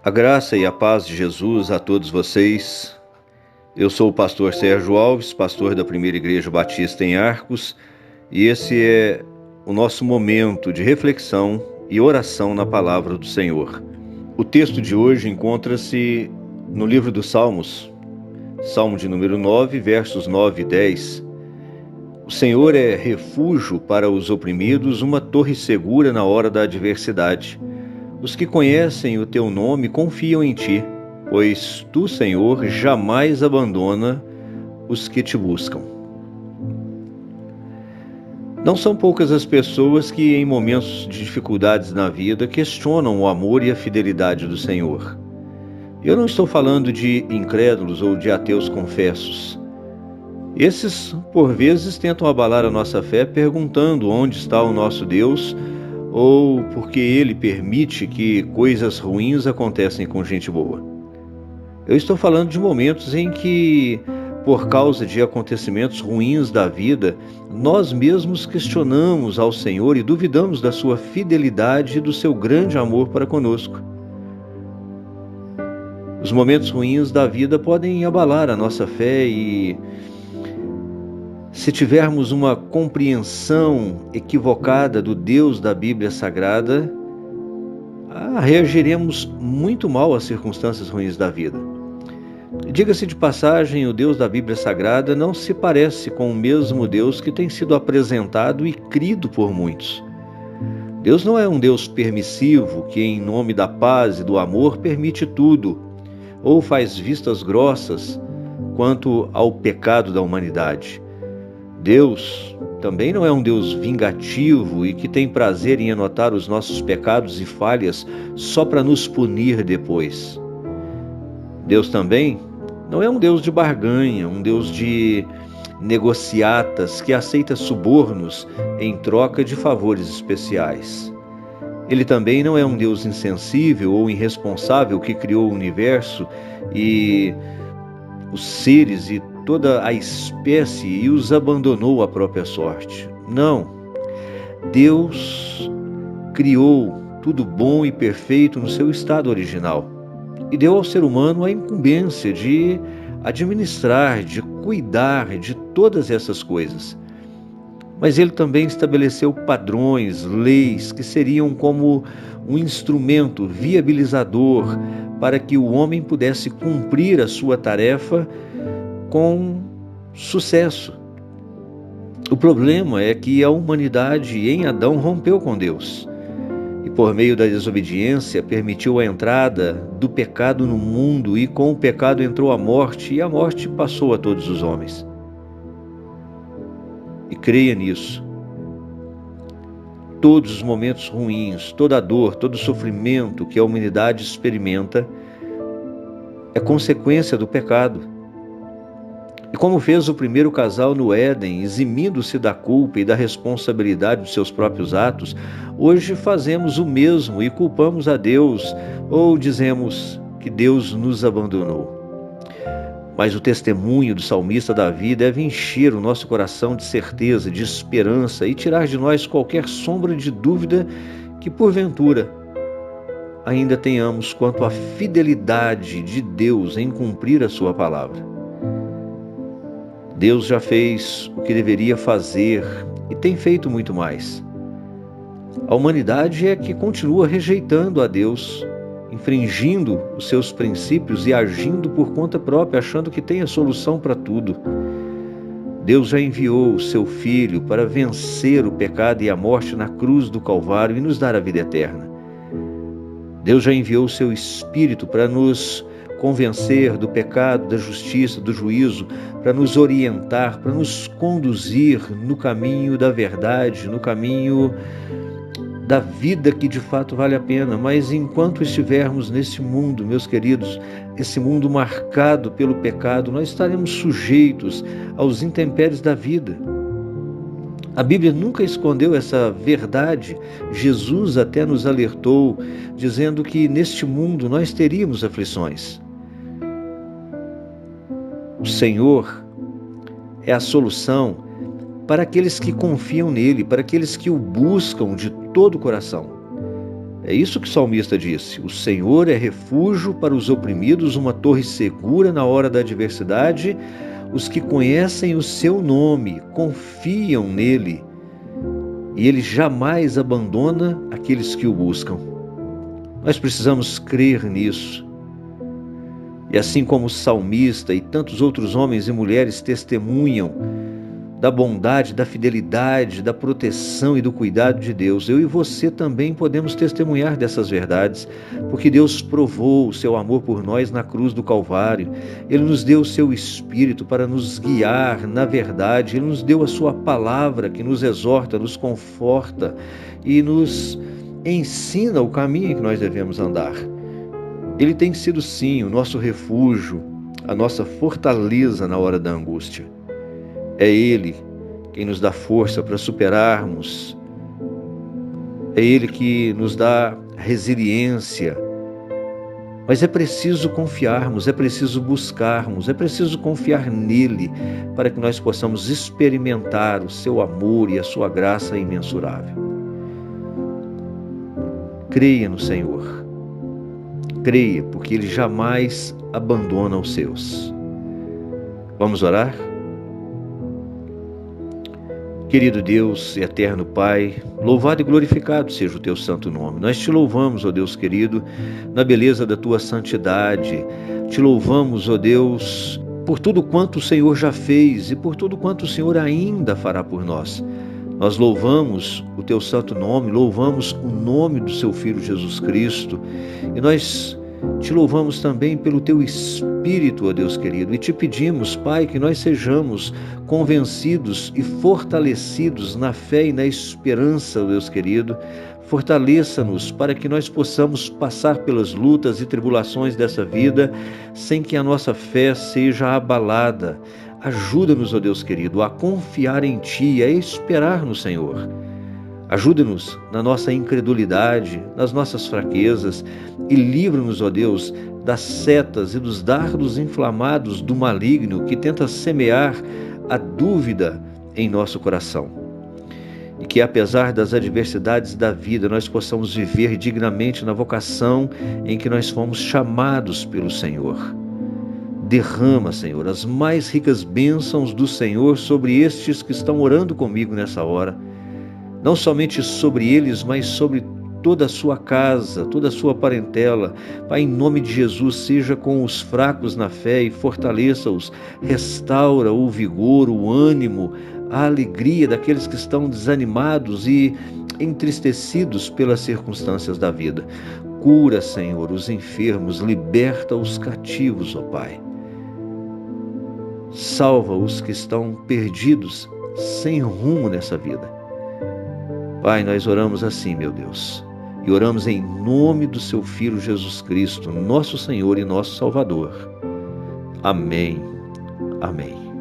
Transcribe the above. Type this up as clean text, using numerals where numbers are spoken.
A graça e a paz de Jesus a todos vocês. Eu sou o pastor Sérgio Alves, pastor da Primeira Igreja Batista em Arcos, e esse é o nosso momento de reflexão e oração na palavra do Senhor. O texto de hoje encontra-se no livro dos Salmos, Salmo de número 9, versos 9 e 10. O Senhor é refúgio para os oprimidos, uma torre segura na hora da adversidade. Os que conhecem o teu nome confiam em ti, pois tu, Senhor, jamais abandona os que te buscam. Não são poucas as pessoas que, em momentos de dificuldades na vida, questionam o amor e a fidelidade do Senhor. Eu não estou falando de incrédulos ou de ateus confessos. Esses, por vezes, tentam abalar a nossa fé perguntando onde está o nosso Deus ou porque Ele permite que coisas ruins acontecem com gente boa. Eu estou falando de momentos em que, por causa de acontecimentos ruins da vida, nós mesmos questionamos ao Senhor e duvidamos da sua fidelidade e do seu grande amor para conosco. Os momentos ruins da vida podem abalar a nossa fé e, se tivermos uma compreensão equivocada do Deus da Bíblia Sagrada, reagiremos muito mal às circunstâncias ruins da vida. Diga-se de passagem, o Deus da Bíblia Sagrada não se parece com o mesmo Deus que tem sido apresentado e crido por muitos. Deus não é um Deus permissivo que, em nome da paz e do amor, permite tudo, ou faz vistas grossas quanto ao pecado da humanidade. Deus também não é um Deus vingativo e que tem prazer em anotar os nossos pecados e falhas só para nos punir depois. Deus também não é um Deus de barganha, um Deus de negociatas que aceita subornos em troca de favores especiais. Ele também não é um Deus insensível ou irresponsável que criou o universo e os seres e toda a espécie e os abandonou à própria sorte. Não. Deus criou tudo bom e perfeito no seu estado original e deu ao ser humano a incumbência de administrar, de cuidar de todas essas coisas. Mas ele também estabeleceu padrões, leis que seriam como um instrumento viabilizador para que o homem pudesse cumprir a sua tarefa com sucesso. O problema é que a humanidade em Adão rompeu com Deus e, por meio da desobediência, permitiu a entrada do pecado no mundo, e com o pecado entrou a morte, e a morte passou a todos os homens. E creia nisso. Todos os momentos ruins, toda a dor, todo o sofrimento que a humanidade experimenta é consequência do pecado. E como fez o primeiro casal no Éden, eximindo-se da culpa e da responsabilidade dos seus próprios atos, hoje fazemos o mesmo e culpamos a Deus, ou dizemos que Deus nos abandonou. Mas o testemunho do salmista Davi deve encher o nosso coração de certeza, de esperança e tirar de nós qualquer sombra de dúvida que, porventura, ainda tenhamos quanto à fidelidade de Deus em cumprir a sua palavra. Deus já fez o que deveria fazer e tem feito muito mais. A humanidade é que continua rejeitando a Deus, infringindo os seus princípios e agindo por conta própria, achando que tem a solução para tudo. Deus já enviou o seu Filho para vencer o pecado e a morte na cruz do Calvário e nos dar a vida eterna. Deus já enviou o seu Espírito para nos convencer do pecado, da justiça, do juízo, para nos orientar, para nos conduzir no caminho da verdade, no caminho da vida que de fato vale a pena. Mas enquanto estivermos nesse mundo, meus queridos, esse mundo marcado pelo pecado, nós estaremos sujeitos aos intempéries da vida. A Bíblia nunca escondeu essa verdade. Jesus até nos alertou, dizendo que neste mundo nós teríamos aflições. O Senhor é a solução para aqueles que confiam nele, para aqueles que o buscam de todo o coração. É isso que o salmista disse: o Senhor é refúgio para os oprimidos, uma torre segura na hora da adversidade. Os que conhecem o seu nome confiam nele, e ele jamais abandona aqueles que o buscam. Nós precisamos crer nisso. E assim como o salmista e tantos outros homens e mulheres testemunham da bondade, da fidelidade, da proteção e do cuidado de Deus, eu e você também podemos testemunhar dessas verdades, porque Deus provou o seu amor por nós na cruz do Calvário. Ele nos deu o seu Espírito para nos guiar na verdade. Ele nos deu a sua palavra que nos exorta, nos conforta e nos ensina o caminho em que nós devemos andar. Ele tem sido sim o nosso refúgio, a nossa fortaleza na hora da angústia. É Ele quem nos dá força para superarmos. É Ele que nos dá resiliência. Mas é preciso confiarmos, é preciso buscarmos, é preciso confiar nele para que nós possamos experimentar o seu amor e a sua graça imensurável. Creia no Senhor. Creia, porque Ele jamais abandona os seus. Vamos orar? Querido Deus e eterno Pai, louvado e glorificado seja o Teu santo nome. Nós Te louvamos, ó Deus querido, na beleza da Tua santidade. Te louvamos, ó Deus, por tudo quanto o Senhor já fez e por tudo quanto o Senhor ainda fará por nós. Nós louvamos o Teu santo nome, louvamos o nome do Seu Filho Jesus Cristo, e nós Te louvamos também pelo Teu Espírito, ó Deus querido, e Te pedimos, Pai, que nós sejamos convencidos e fortalecidos na fé e na esperança, ó Deus querido. Fortaleça-nos para que nós possamos passar pelas lutas e tribulações dessa vida sem que a nossa fé seja abalada. Ajuda-nos, ó Deus querido, a confiar em Ti, a esperar no Senhor. Ajuda-nos na nossa incredulidade, nas nossas fraquezas, e livra-nos, ó Deus, das setas e dos dardos inflamados do maligno que tenta semear a dúvida em nosso coração. E que, apesar das adversidades da vida, nós possamos viver dignamente na vocação em que nós fomos chamados pelo Senhor. Derrama, Senhor, as mais ricas bênçãos do Senhor sobre estes que estão orando comigo nessa hora. Não somente sobre eles, mas sobre toda a sua casa, toda a sua parentela. Pai, em nome de Jesus, seja com os fracos na fé e fortaleça-os. Restaura o vigor, o ânimo, a alegria daqueles que estão desanimados e entristecidos pelas circunstâncias da vida. Cura, Senhor, os enfermos, liberta os cativos, ó Pai. Salva os que estão perdidos, sem rumo nessa vida. Pai, nós oramos assim, meu Deus, e oramos em nome do Seu Filho Jesus Cristo, nosso Senhor e nosso Salvador. Amém. Amém.